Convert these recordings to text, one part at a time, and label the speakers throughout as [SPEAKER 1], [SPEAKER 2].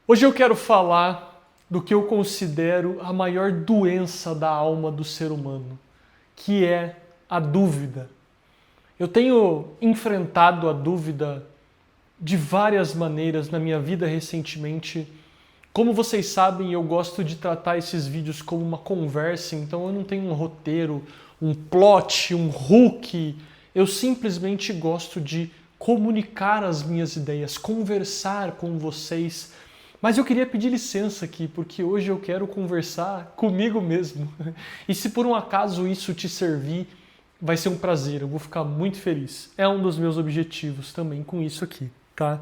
[SPEAKER 1] Hoje eu quero falar do que eu considero a maior doença da alma do ser humano, que é a dúvida. Eu tenho enfrentado a dúvida de várias maneiras na minha vida recentemente. Como vocês sabem, eu gosto de tratar esses vídeos como uma conversa, então eu não tenho um roteiro, um plot, um hook. Eu simplesmente gosto de comunicar as minhas ideias, conversar com vocês. Mas eu queria pedir licença aqui, porque hoje eu quero conversar comigo mesmo. E se por um acaso isso te servir, vai ser um prazer, eu vou ficar muito feliz. É um dos meus objetivos também com isso aqui, tá?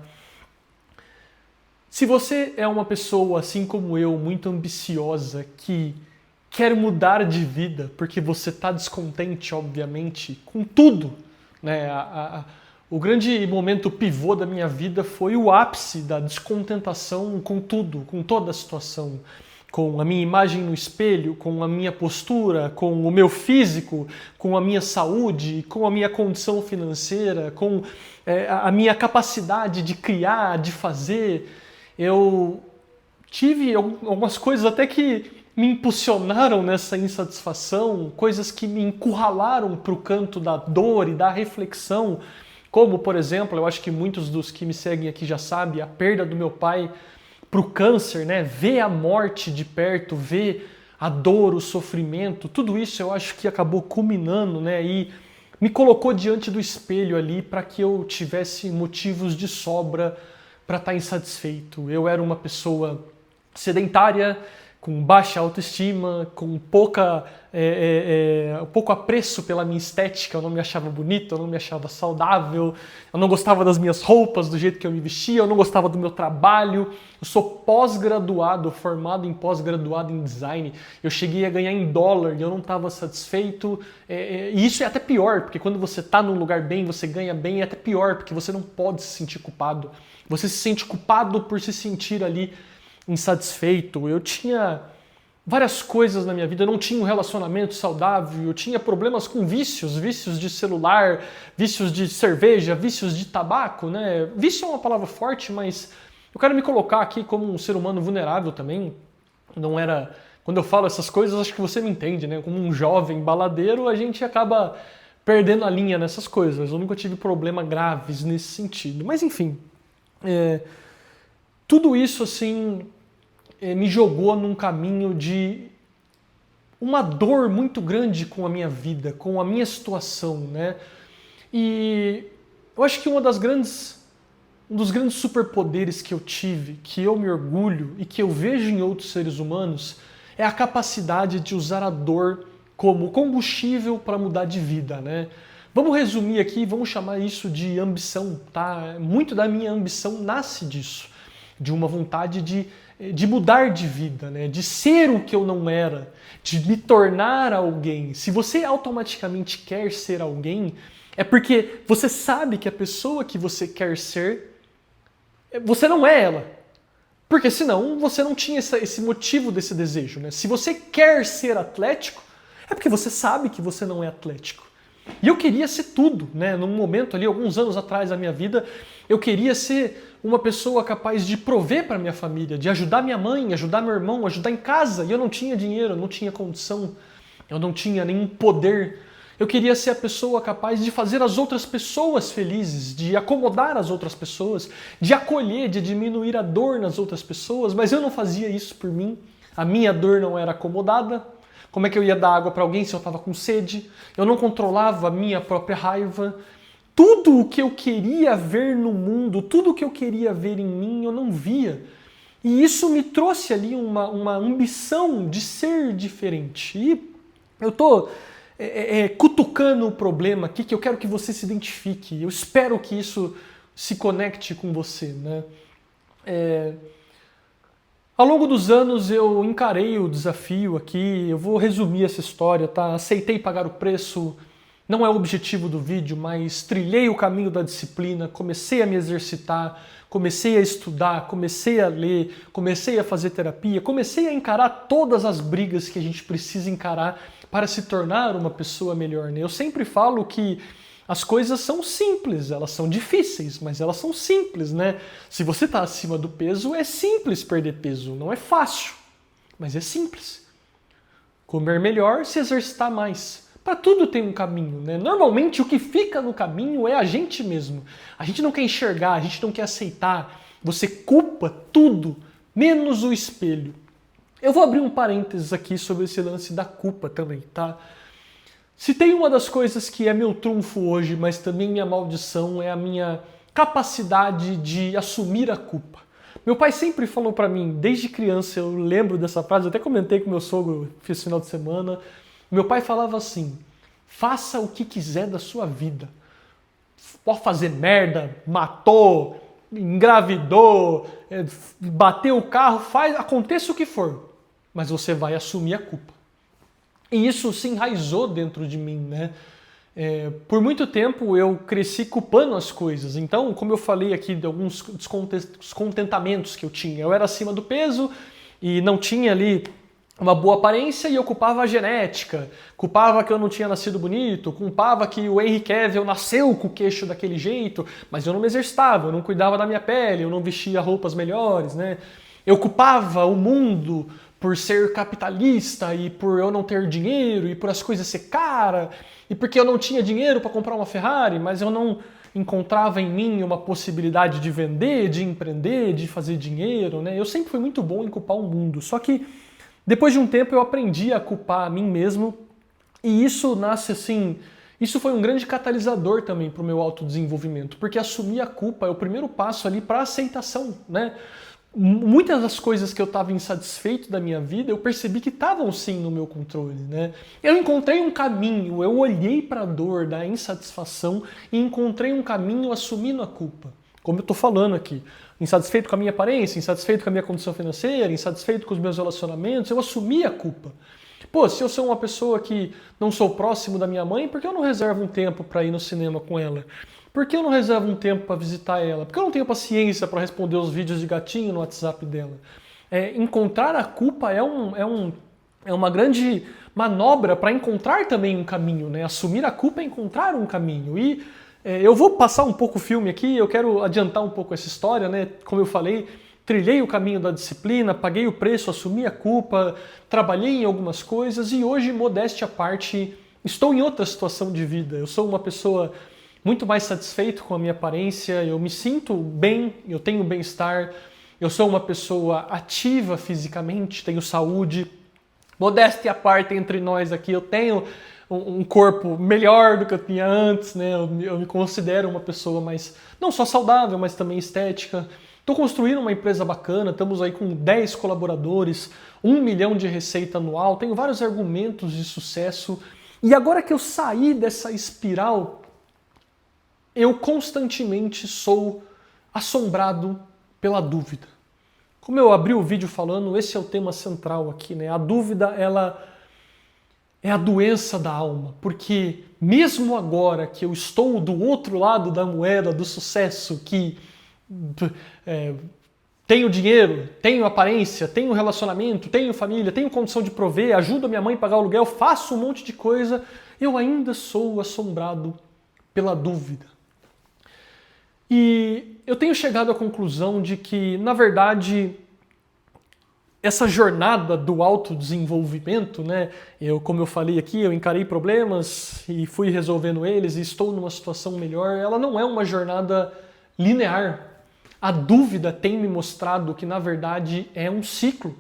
[SPEAKER 1] Se você é uma pessoa, assim como eu, muito ambiciosa, que quer mudar de vida, porque você está descontente, obviamente, com tudo, né? O grande momento pivô da minha vida foi o ápice da descontentação com tudo, com toda a situação. Com a minha imagem no espelho, com a minha postura, com o meu físico, com a minha saúde, com a minha condição financeira, com a minha capacidade de criar, de fazer. Eu tive algumas coisas até que me impulsionaram nessa insatisfação, coisas que me encurralaram para o canto da dor e da reflexão, como, por exemplo, eu acho que muitos dos que me seguem aqui já sabem, a perda do meu pai para o câncer, né? Ver a morte de perto, ver a dor, o sofrimento, tudo isso eu acho que acabou culminando, né? E me colocou diante do espelho ali para que eu tivesse motivos de sobra para estar insatisfeito. Eu era uma pessoa sedentária, com baixa autoestima, com pouco apreço pela minha estética, eu não me achava bonito, eu não me achava saudável, eu não gostava das minhas roupas, do jeito que eu me vestia, eu não gostava do meu trabalho. Eu sou pós-graduado, formado em pós-graduado em design, eu cheguei a ganhar em dólar e eu não estava satisfeito. E isso é até pior, porque quando você está num lugar bem, você ganha bem, é até pior, porque você não pode se sentir culpado. Você se sente culpado por se sentir ali insatisfeito. Eu tinha várias coisas na minha vida, eu não tinha um relacionamento saudável, eu tinha problemas com vícios de celular, vícios de cerveja, vícios de tabaco, né? Vício é uma palavra forte, mas eu quero me colocar aqui como um ser humano vulnerável também. Não era... Quando eu falo essas coisas, acho que você me entende, né? Como um jovem baladeiro, a gente acaba perdendo a linha nessas coisas. Eu nunca tive problemas graves nesse sentido. Mas enfim, tudo isso assim me jogou num caminho de uma dor muito grande com a minha vida, com a minha situação, né? E eu acho que um dos grandes superpoderes que eu tive, que eu me orgulho e que eu vejo em outros seres humanos, é a capacidade de usar a dor como combustível para mudar de vida, né? Vamos resumir aqui, vamos chamar isso de ambição, tá? Muito da minha ambição nasce disso, de uma vontade de mudar de vida, né? De ser o que eu não era, de me tornar alguém. Se você automaticamente quer ser alguém, é porque você sabe que a pessoa que você quer ser, você não é ela. Porque senão você não tinha esse motivo desse desejo, né? Se você quer ser atlético, é porque você sabe que você não é atlético. E eu queria ser tudo, né? Num momento ali, alguns anos atrás da minha vida, eu queria ser uma pessoa capaz de prover para minha família, de ajudar minha mãe, ajudar meu irmão, ajudar em casa. E eu não tinha dinheiro, eu não tinha condição, eu não tinha nenhum poder. Eu queria ser a pessoa capaz de fazer as outras pessoas felizes, de acomodar as outras pessoas, de acolher, de diminuir a dor nas outras pessoas, mas eu não fazia isso por mim. A minha dor não era acomodada. Como é que eu ia dar água para alguém se eu estava com sede? Eu não controlava a minha própria raiva. Tudo o que eu queria ver no mundo, tudo o que eu queria ver em mim, eu não via. E isso me trouxe ali uma ambição de ser diferente. E eu estou cutucando o problema aqui, que eu quero que você se identifique. Eu espero que isso se conecte com você, né? Ao longo dos anos eu encarei o desafio aqui, eu vou resumir essa história, tá? Aceitei pagar o preço, não é o objetivo do vídeo, mas trilhei o caminho da disciplina, comecei a me exercitar, comecei a estudar, comecei a ler, comecei a fazer terapia, comecei a encarar todas as brigas que a gente precisa encarar para se tornar uma pessoa melhor, né? Eu sempre falo que As coisas são simples, elas são difíceis, mas elas são simples, né? Se você está acima do peso, é simples perder peso, não é fácil, mas é simples. Comer melhor, se exercitar mais. Para tudo tem um caminho, né? Normalmente o que fica no caminho é a gente mesmo. A gente não quer enxergar, a gente não quer aceitar. Você culpa tudo, menos o espelho. Eu vou abrir um parênteses aqui sobre esse lance da culpa também, tá? Se tem uma das coisas que é meu trunfo hoje, mas também minha maldição, é a minha capacidade de assumir a culpa. Meu pai sempre falou pra mim, desde criança, eu lembro dessa frase, eu até comentei com meu sogro esse final de semana. Meu pai falava assim: faça o que quiser da sua vida. Pode fazer merda, matou, engravidou, bateu o carro, aconteça o que for, mas você vai assumir a culpa. E isso se enraizou dentro de mim, né? Por muito tempo eu cresci culpando as coisas. Então, como eu falei aqui de alguns descontentamentos que eu tinha, eu era acima do peso e não tinha ali uma boa aparência e eu culpava a genética, culpava que eu não tinha nascido bonito, culpava que o Henry Cavill nasceu com o queixo daquele jeito, mas eu não me exercitava, eu não cuidava da minha pele, eu não vestia roupas melhores, né? Eu culpava o mundo por ser capitalista e por eu não ter dinheiro e por as coisas ser cara e porque eu não tinha dinheiro para comprar uma Ferrari, mas eu não encontrava em mim uma possibilidade de vender, de empreender, de fazer dinheiro, né? Eu sempre fui muito bom em culpar o mundo, só que depois de um tempo eu aprendi a culpar a mim mesmo e isso nasce assim, isso foi um grande catalisador também para o meu autodesenvolvimento, porque assumir a culpa é o primeiro passo ali para a aceitação, né? Muitas das coisas que eu estava insatisfeito da minha vida, eu percebi que estavam sim no meu controle, né? Eu encontrei um caminho, eu olhei para a dor da insatisfação e encontrei um caminho assumindo a culpa. Como eu estou falando aqui, insatisfeito com a minha aparência, insatisfeito com a minha condição financeira, insatisfeito com os meus relacionamentos, eu assumi a culpa. Pô, se eu sou uma pessoa que não sou próximo da minha mãe, por que eu não reservo um tempo para ir no cinema com ela? Por que eu não reservo um tempo para visitar ela? Por que eu não tenho paciência para responder os vídeos de gatinho no WhatsApp dela? Encontrar a culpa é uma grande manobra para encontrar também um caminho, né? Assumir a culpa é encontrar um caminho. E eu vou passar um pouco o filme aqui, eu quero adiantar um pouco essa história, né? Como eu falei, trilhei o caminho da disciplina, paguei o preço, assumi a culpa, trabalhei em algumas coisas e hoje, modéstia à parte, estou em outra situação de vida. Eu sou uma pessoa muito mais satisfeito com a minha aparência, eu me sinto bem, eu tenho bem-estar, eu sou uma pessoa ativa fisicamente, tenho saúde. Modéstia à parte entre nós aqui, eu tenho um corpo melhor do que eu tinha antes, né? Eu me considero uma pessoa mais, não só saudável, mas também estética. Estou construindo uma empresa bacana, estamos aí com 10 colaboradores, 1 milhão de receita anual, tenho vários argumentos de sucesso. E agora que eu saí dessa espiral, eu constantemente sou assombrado pela dúvida. Como eu abri o vídeo falando, esse é o tema central aqui, né? A dúvida, ela é a doença da alma, porque mesmo agora que eu estou do outro lado da moeda do sucesso, que tenho dinheiro, tenho aparência, tenho relacionamento, tenho família, tenho condição de prover, ajudo a minha mãe a pagar o aluguel, faço um monte de coisa, eu ainda sou assombrado pela dúvida. E eu tenho chegado à conclusão de que, na verdade, essa jornada do autodesenvolvimento, né? Como eu falei aqui, eu encarei problemas e fui resolvendo eles e estou numa situação melhor. Ela não é uma jornada linear. A dúvida tem me mostrado que, na verdade, é um ciclo,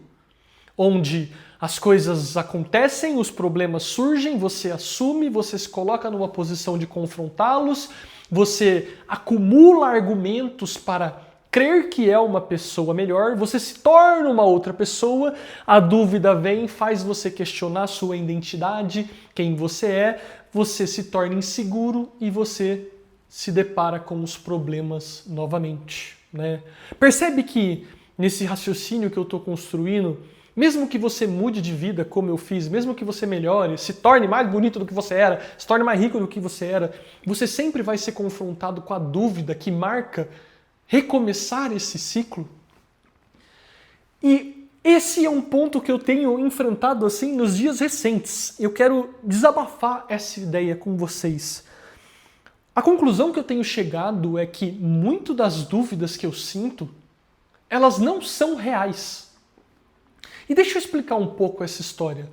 [SPEAKER 1] onde as coisas acontecem, os problemas surgem, você assume, você se coloca numa posição de confrontá-los, você acumula argumentos para crer que é uma pessoa melhor, você se torna uma outra pessoa, a dúvida vem, faz você questionar sua identidade, quem você se torna inseguro e você se depara com os problemas novamente, né? Percebe que nesse raciocínio que eu estou construindo, mesmo que você mude de vida como eu fiz, mesmo que você melhore, se torne mais bonito do que você era, se torne mais rico do que você era, você sempre vai ser confrontado com a dúvida que marca recomeçar esse ciclo. E esse é um ponto que eu tenho enfrentado assim nos dias recentes. Eu quero desabafar essa ideia com vocês. A conclusão que eu tenho chegado é que muito das dúvidas que eu sinto, elas não são reais. E deixa eu explicar um pouco essa história.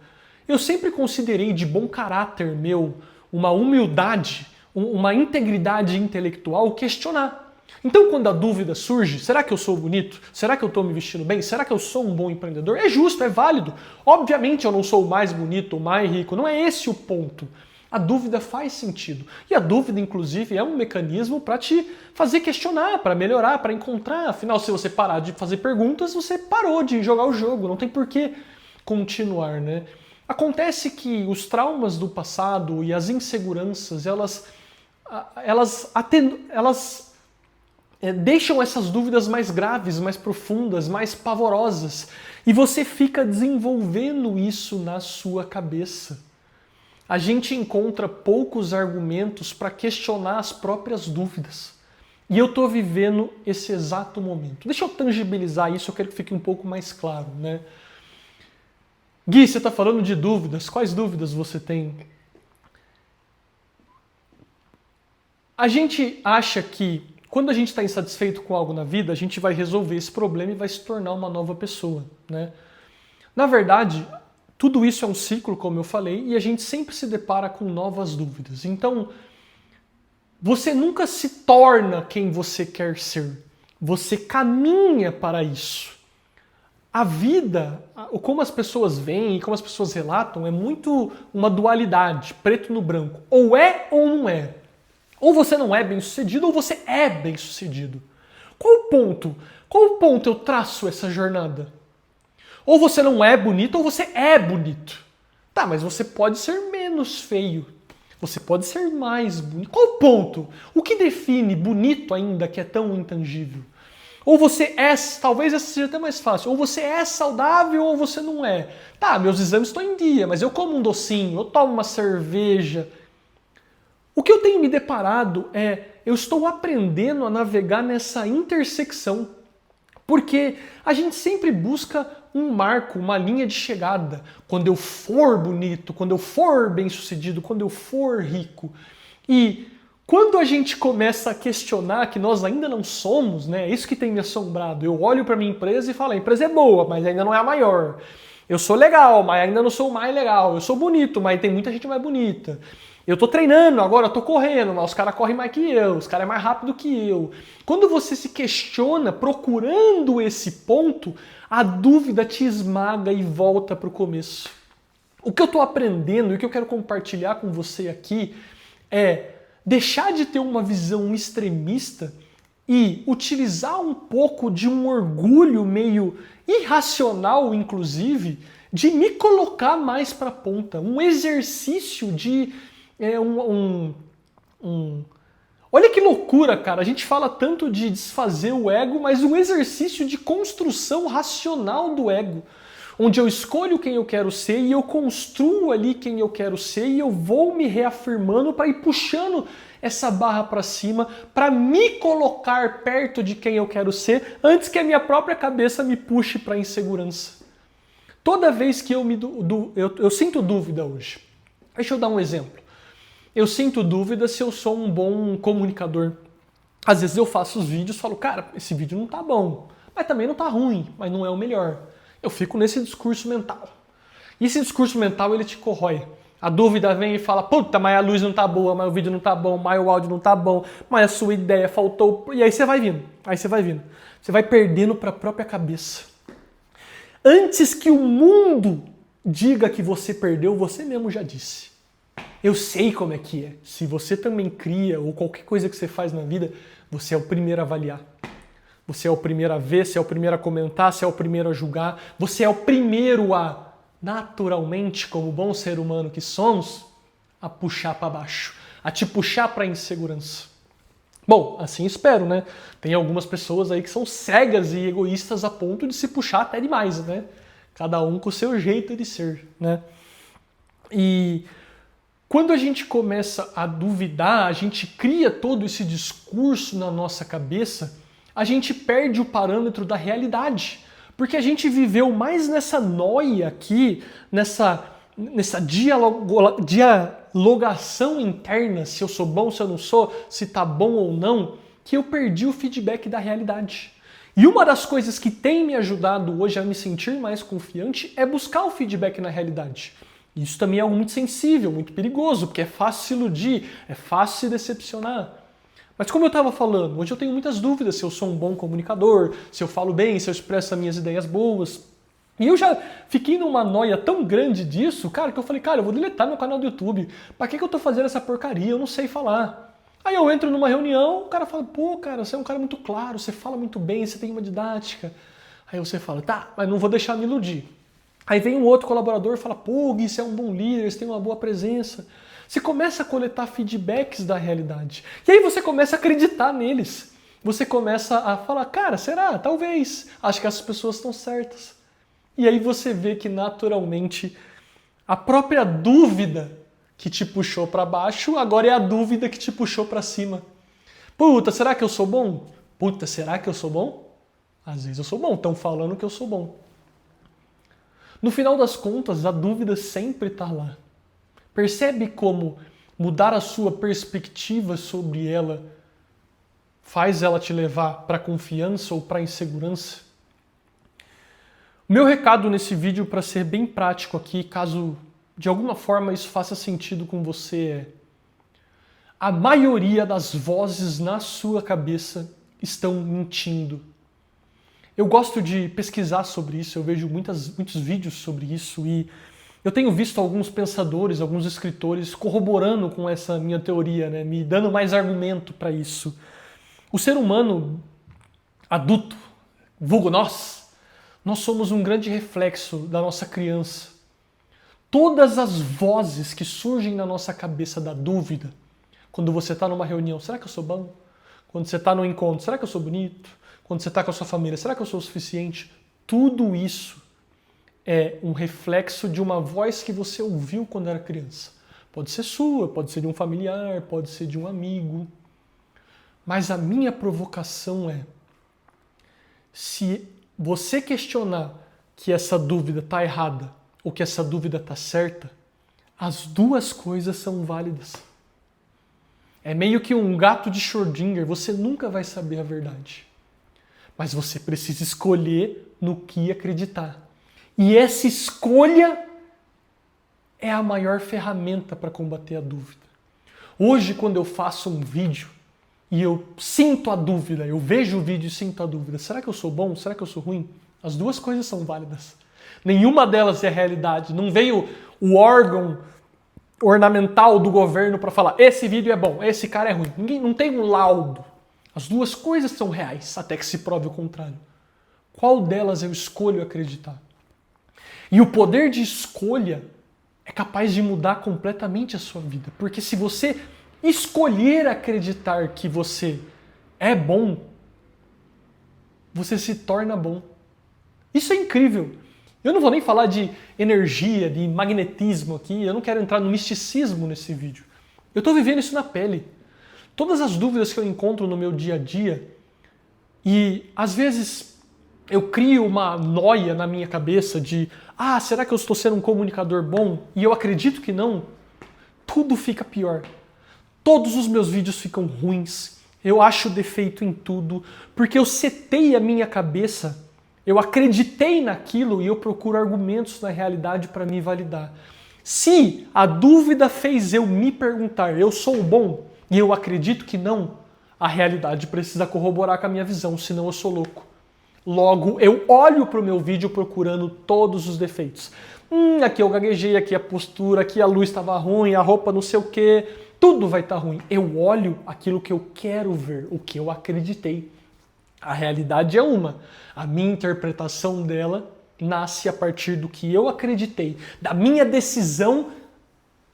[SPEAKER 1] Eu sempre considerei de bom caráter meu, uma humildade, uma integridade intelectual questionar. Então, quando a dúvida surge, será que eu sou bonito? Será que eu estou me vestindo bem? Será que eu sou um bom empreendedor? É justo, é válido. Obviamente eu não sou o mais bonito, o mais rico, não é esse o ponto. A dúvida faz sentido. E a dúvida, inclusive, é um mecanismo para te fazer questionar, para melhorar, para encontrar. Afinal, se você parar de fazer perguntas, você parou de jogar o jogo, não tem por que continuar, né? Acontece que os traumas do passado e as inseguranças, elas deixam essas dúvidas mais graves, mais profundas, mais pavorosas. E você fica desenvolvendo isso na sua cabeça. A gente encontra poucos argumentos para questionar as próprias dúvidas. E eu estou vivendo esse exato momento. Deixa eu tangibilizar isso, eu quero que fique um pouco mais claro, né? Gui, você está falando de dúvidas. Quais dúvidas você tem? A gente acha que quando a gente está insatisfeito com algo na vida, a gente vai resolver esse problema e vai se tornar uma nova pessoa, né? Na verdade, tudo isso é um ciclo, como eu falei, e a gente sempre se depara com novas dúvidas. Então, você nunca se torna quem você quer ser. Você caminha para isso. A vida, como as pessoas veem e como as pessoas relatam, é muito uma dualidade, preto no branco. Ou é ou não é. Ou você não é bem-sucedido ou você é bem-sucedido. Qual o ponto eu traço essa jornada? Ou você não é bonito ou você é bonito. Tá, mas você pode ser menos feio. Você pode ser mais bonito. Qual o ponto? O que define bonito ainda que é tão intangível? Ou você é, talvez essa seja até mais fácil, ou você é saudável ou você não é. Tá, meus exames estão em dia, mas eu como um docinho, eu tomo uma cerveja. O que eu tenho me deparado eu estou aprendendo a navegar nessa intersecção. Porque a gente sempre busca um marco, uma linha de chegada. Quando eu for bonito, quando eu for bem-sucedido, quando eu for rico. E quando a gente começa a questionar que nós ainda não somos, né? É isso que tem me assombrado. Eu olho para minha empresa e falo, a empresa é boa, mas ainda não é a maior. Eu sou legal, mas ainda não sou o mais legal. Eu sou bonito, mas tem muita gente mais bonita. Eu tô treinando, agora eu tô correndo, mas os caras correm mais que eu, os caras é mais rápido que eu. Quando você se questiona procurando esse ponto, a dúvida te esmaga e volta para o começo. O que eu tô aprendendo e o que eu quero compartilhar com você aqui é deixar de ter uma visão extremista e utilizar um pouco de um orgulho meio irracional, inclusive, de me colocar mais para a ponta. Um exercício de... Olha que loucura, cara. A gente fala tanto de desfazer o ego, mas um exercício de construção racional do ego, onde eu escolho quem eu quero ser e eu construo ali quem eu quero ser e eu vou me reafirmando para ir puxando essa barra para cima, para me colocar perto de quem eu quero ser, antes que a minha própria cabeça me puxe para a insegurança. Toda vez que eu sinto dúvida hoje, deixa eu dar um exemplo. Eu sinto dúvida se eu sou um bom comunicador. Às vezes eu faço os vídeos e falo, cara, esse vídeo não tá bom, mas também não tá ruim, mas não é o melhor. Eu fico nesse discurso mental. E esse discurso mental, ele te corrói. A dúvida vem e fala, puta, mas a luz não tá boa, mas o vídeo não tá bom, mas o áudio não tá bom, mas a sua ideia faltou. E aí você vai vindo, Você vai perdendo para a própria cabeça. Antes que o mundo diga que você perdeu, você mesmo já disse. Eu sei como é que é. Se você também cria, ou qualquer coisa que você faz na vida, você é o primeiro a avaliar. Você é o primeiro a ver, você é o primeiro a comentar, você é o primeiro a julgar, você é o primeiro a, naturalmente, como bom ser humano que somos, a puxar para baixo, a te puxar para a insegurança. Bom, assim espero, né? Tem algumas pessoas aí que são cegas e egoístas a ponto de se puxar até demais, né? Cada um com o seu jeito de ser, né? E quando a gente começa a duvidar, a gente cria todo esse discurso na nossa cabeça, a gente perde o parâmetro da realidade. Porque a gente viveu mais nessa noia aqui, nessa logação interna, se eu sou bom, se eu não sou, se tá bom ou não, que eu perdi o feedback da realidade. E uma das coisas que tem me ajudado hoje a me sentir mais confiante é buscar o feedback na realidade. Isso também é algo muito sensível, muito perigoso, porque é fácil se iludir, é fácil se decepcionar. Mas como eu estava falando, hoje eu tenho muitas dúvidas se eu sou um bom comunicador, se eu falo bem, se eu expresso as minhas ideias boas. E eu já fiquei numa noia tão grande disso, cara, que eu falei, cara, eu vou deletar meu canal do YouTube. Pra que eu tô fazendo essa porcaria? Eu não sei falar. Aí eu entro numa reunião, o cara fala, pô, cara, você é um cara muito claro, você fala muito bem, você tem uma didática. Aí você fala, tá, mas não vou deixar me iludir. Aí vem um outro colaborador e fala, pô, Gui, você é um bom líder, você tem uma boa presença. Você começa a coletar feedbacks da realidade. E aí você começa a acreditar neles. Você começa a falar, cara, será? Talvez. Acho que essas pessoas estão certas. E aí você vê que naturalmente a própria dúvida que te puxou para baixo, agora é a dúvida que te puxou para cima. Puta, será que eu sou bom? Puta, será que eu sou bom? Às vezes eu sou bom, estão falando que eu sou bom. No final das contas, a dúvida sempre está lá. Percebe como mudar a sua perspectiva sobre ela faz ela te levar para a confiança ou para a insegurança? O meu recado nesse vídeo, para ser bem prático aqui, caso de alguma forma isso faça sentido com você, é: a maioria das vozes na sua cabeça estão mentindo. Eu gosto de pesquisar sobre isso, eu vejo muitos vídeos sobre isso e eu tenho visto alguns pensadores, alguns escritores corroborando com essa minha teoria, né? Me dando mais argumento para isso. O ser humano adulto, vulgo nós somos um grande reflexo da nossa criança. Todas as vozes que surgem na nossa cabeça da dúvida, quando você está numa reunião, será que eu sou bom? Quando você está no encontro, será que eu sou bonito? Quando você está com a sua família, será que eu sou o suficiente? Tudo isso é um reflexo de uma voz que você ouviu quando era criança. Pode ser sua, pode ser de um familiar, pode ser de um amigo. Mas a minha provocação é: se você questionar que essa dúvida está errada ou que essa dúvida está certa, as duas coisas são válidas. É meio que um gato de Schrödinger, você nunca vai saber a verdade. Mas você precisa escolher no que acreditar. E essa escolha é a maior ferramenta para combater a dúvida. Hoje, quando eu faço um vídeo e eu sinto a dúvida, eu vejo o vídeo e sinto a dúvida, será que eu sou bom? Será que eu sou ruim? As duas coisas são válidas. Nenhuma delas é realidade. Não veio o órgão ornamental do governo para falar, esse vídeo é bom, esse cara é ruim. Não tem um laudo. As duas coisas são reais, até que se prove o contrário. Qual delas eu escolho acreditar? E o poder de escolha é capaz de mudar completamente a sua vida. Porque se você escolher acreditar que você é bom, você se torna bom. Isso é incrível. Eu não vou nem falar de energia, de magnetismo aqui, eu não quero entrar no misticismo nesse vídeo. Eu estou vivendo isso na pele. Todas as dúvidas que eu encontro no meu dia a dia, e às vezes eu crio uma noia na minha cabeça de será que eu estou sendo um comunicador bom? E eu acredito que não. Tudo fica pior. Todos os meus vídeos ficam ruins. Eu acho defeito em tudo, porque eu setei a minha cabeça, eu acreditei naquilo e eu procuro argumentos na realidade para me validar. Se a dúvida fez eu me perguntar, eu sou bom, e eu acredito que não, a realidade precisa corroborar com a minha visão, senão eu sou louco. Logo, eu olho para o meu vídeo procurando todos os defeitos. Aqui eu gaguejei, aqui a postura, aqui a luz estava ruim, a roupa não sei o quê, tudo vai estar ruim. Eu olho aquilo que eu quero ver, o que eu acreditei. A realidade é uma. A minha interpretação dela nasce a partir do que eu acreditei, da minha decisão,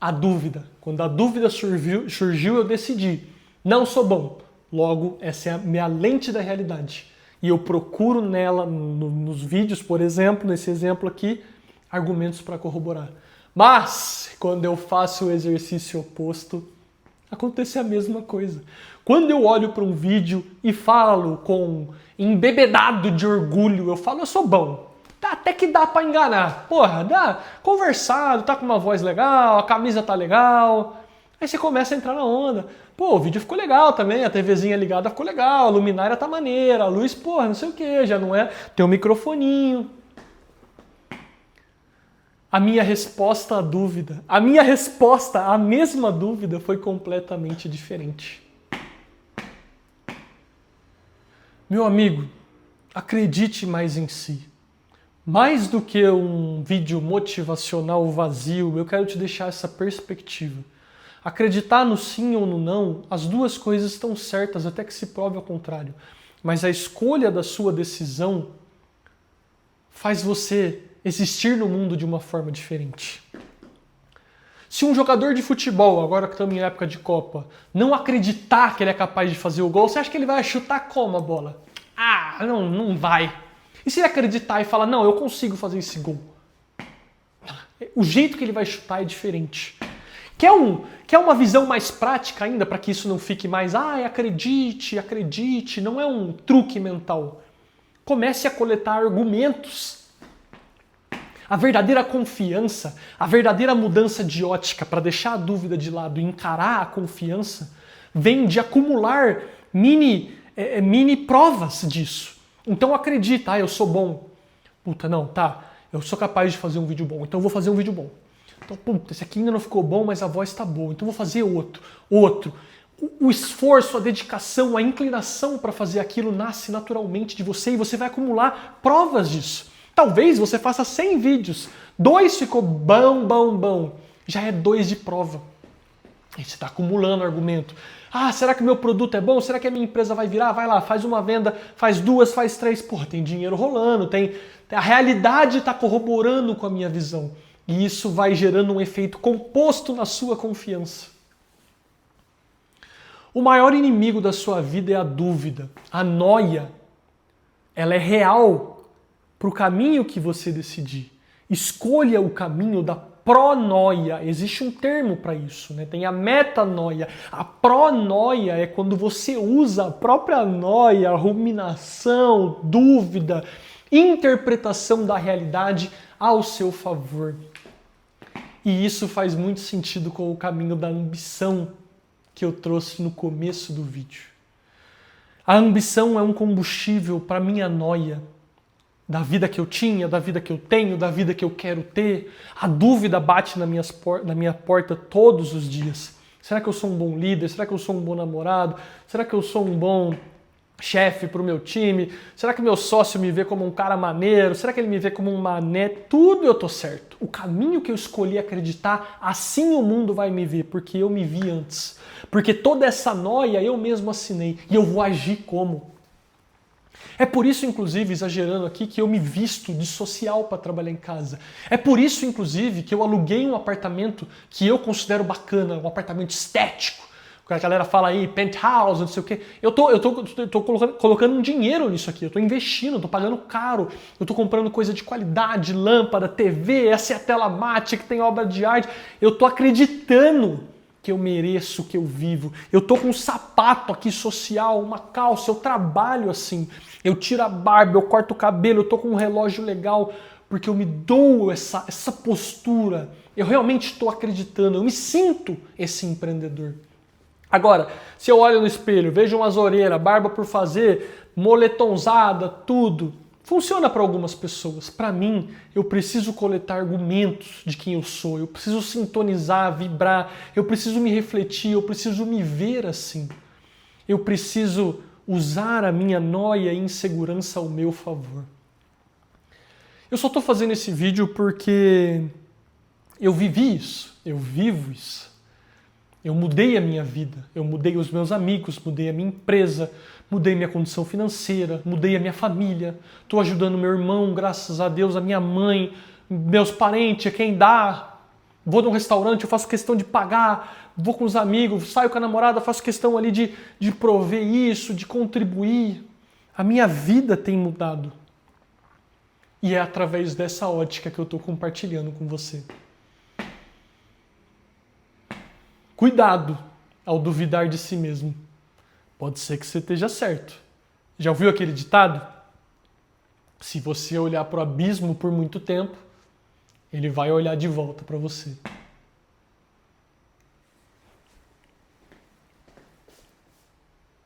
[SPEAKER 1] a dúvida. Quando a dúvida surgiu, eu decidi. Não sou bom. Logo, essa é a minha lente da realidade. E eu procuro nela, nos vídeos, por exemplo, nesse exemplo aqui, argumentos para corroborar. Mas, quando eu faço o exercício oposto, acontece a mesma coisa. Quando eu olho para um vídeo e falo embebedado de orgulho, eu falo, eu sou bom. até que dá pra enganar. Porra, dá conversado, tá com uma voz legal, a camisa tá legal. Aí você começa a entrar na onda. Pô, o vídeo ficou legal também, a TVzinha ligada ficou legal, a luminária tá maneira, a luz, porra, não sei o que, já não é. Tem um microfoninho. A minha resposta à dúvida, a minha resposta à mesma dúvida foi completamente diferente. Meu amigo, acredite mais em si. Mais do que um vídeo motivacional vazio, eu quero te deixar essa perspectiva. Acreditar no sim ou no não, as duas coisas estão certas até que se prove ao contrário. Mas a escolha da sua decisão faz você existir no mundo de uma forma diferente. Se um jogador de futebol, agora que estamos em época de Copa, não acreditar que ele é capaz de fazer o gol, você acha que ele vai chutar como a bola? Ah, não vai. E se ele acreditar e falar, não, eu consigo fazer esse gol? O jeito que ele vai chutar é diferente. Quer uma visão mais prática ainda para que isso não fique mais, acredite, não é um truque mental. Comece a coletar argumentos. A verdadeira confiança, a verdadeira mudança de ótica para deixar a dúvida de lado e encarar a confiança, vem de acumular mini provas disso. Então acredita, eu sou bom. Puta, não, tá, eu sou capaz de fazer um vídeo bom, então eu vou fazer um vídeo bom. Então, puta, esse aqui ainda não ficou bom, mas a voz tá boa, então eu vou fazer outro. O esforço, a dedicação, a inclinação para fazer aquilo nasce naturalmente de você e você vai acumular provas disso. Talvez você faça 100 vídeos, 2 ficou bom. Já é 2 de prova. Aí você está acumulando argumento. Será que o meu produto é bom? Será que a minha empresa vai virar? Vai lá, faz uma venda, faz 2, faz 3. Porra, tem dinheiro rolando, a realidade está corroborando com a minha visão. E isso vai gerando um efeito composto na sua confiança. O maior inimigo da sua vida é a dúvida. A noia, ela é real para o caminho que você decidir. Escolha o caminho da pronoia. Existe um termo para isso, né? Tem a metanoia. A pronoia é quando você usa a própria noia, a ruminação, dúvida, interpretação da realidade ao seu favor. E isso faz muito sentido com o caminho da ambição que eu trouxe no começo do vídeo. A ambição é um combustível para minha noia, da vida que eu tinha, da vida que eu tenho, da vida que eu quero ter. A dúvida bate na minha porta todos os dias. Será que eu sou um bom líder? Será que eu sou um bom namorado? Será que eu sou um bom chefe para o meu time? Será que meu sócio me vê como um cara maneiro? Será que ele me vê como um mané? Tudo eu tô certo. O caminho que eu escolhi acreditar, assim o mundo vai me ver, porque eu me vi antes. Porque toda essa noia eu mesmo assinei e eu vou agir como? É por isso, inclusive, exagerando aqui, que eu me visto de social para trabalhar em casa. É por isso, inclusive, que eu aluguei um apartamento que eu considero bacana, um apartamento estético. A galera fala aí, penthouse, não sei o quê. Eu tô colocando um dinheiro nisso aqui, eu tô investindo, eu tô pagando caro, eu tô comprando coisa de qualidade, lâmpada, TV, essa é a tela mate que tem obra de arte. Eu tô acreditando que eu mereço, que eu vivo. Eu tô com um sapato aqui social, uma calça, eu trabalho assim. Eu tiro a barba, eu corto o cabelo, eu tô com um relógio legal, porque eu me dou essa postura. Eu realmente estou acreditando, eu me sinto esse empreendedor. Agora, se eu olho no espelho, vejo umas orelhas, barba por fazer, moletonzada, tudo, funciona para algumas pessoas. Para mim, eu preciso coletar argumentos de quem eu sou, eu preciso sintonizar, vibrar, eu preciso me refletir, eu preciso me ver assim. Eu preciso usar a minha noia e insegurança ao meu favor. Eu só estou fazendo esse vídeo porque eu vivi isso, eu vivo isso. Eu mudei a minha vida, eu mudei os meus amigos, mudei a minha empresa, mudei minha condição financeira, mudei a minha família, estou ajudando meu irmão, graças a Deus, a minha mãe, meus parentes, quem dá. Vou num restaurante, eu faço questão de pagar, vou com os amigos, saio com a namorada, faço questão ali de prover isso, de contribuir. A minha vida tem mudado. E é através dessa ótica que eu estou compartilhando com você. Cuidado ao duvidar de si mesmo. Pode ser que você esteja certo. Já ouviu aquele ditado? Se você olhar para o abismo por muito tempo, ele vai olhar de volta para você.